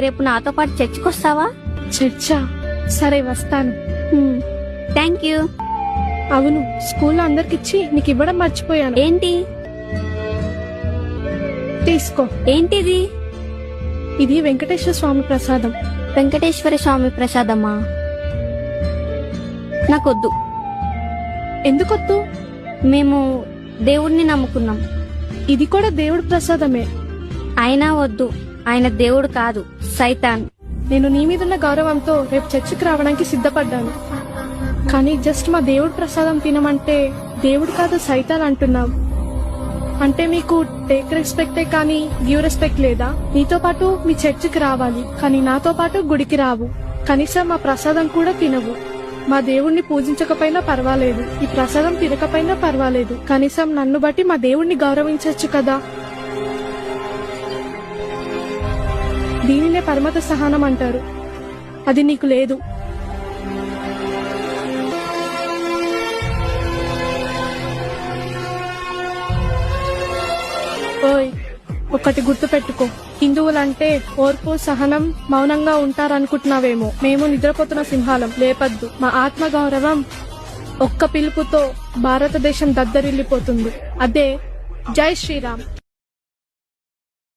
రేపు నాతో పాటు చర్చికొస్తావా? చర్చా? సరే వస్తాను. Thank you. అవును, స్కూల్లో అందరికిచ్చి నీకు ఇవ్వడం మర్చిపోయాను. ఏంటి? తీసుకో. ఏంటిది? ఇది వెంకటేశ్వర స్వామి ప్రసాదం. వెంకటేశ్వర స్వామి ప్రసాదమా? నాకొద్దు. ఎందుకొద్దు? మేము దేవుడిని నమ్ముకున్నాం. ఇది కూడా దేవుడి ప్రసాదమే. అయినా వద్దు. ఆయన దేవుడు కాదు, సైతాన్. నేను నీ మీదున్న గౌరవంతో రేపు చర్చికి రావడానికి సిద్ధపడ్డాను. కానీ జస్ట్ మా దేవుడి ప్రసాదం తినమంటే దేవుడు కాదు సైతాన్ అంటున్నాం. అంటే మీకు టేక్ రెస్పెక్టే కానీ గివ్ రెస్పెక్ట్ లేదా? నీతో పాటు మీ చర్చికి రావాలి, కానీ నాతో పాటు గుడికి రావు. కనీసం మా ప్రసాదం కూడా తినవు. మా దేవుణ్ణి పూజించకపోయినా పర్వాలేదు, ఈ ప్రసాదం తినకపోయినా పర్వాలేదు, కనీసం నన్ను బట్టి మా దేవుణ్ణి గౌరవించవచ్చు కదా. దీనినే పరమత సహనం అంటారు. అది నీకు లేదు. ఓయ్, ఒకటి గుర్తు పెట్టుకో, హిందువులంటే ఓర్పు సహనం మౌనంగా ఉంటారనుకుంటున్నావేమో. మేము నిద్రపోతున్న సింహాలం, లేపద్దు. మా ఆత్మ గౌరవం ఒక్క పిలుపుతో భారతదేశం దద్దరిల్లిపోతుంది. అదే జై శ్రీరామ్.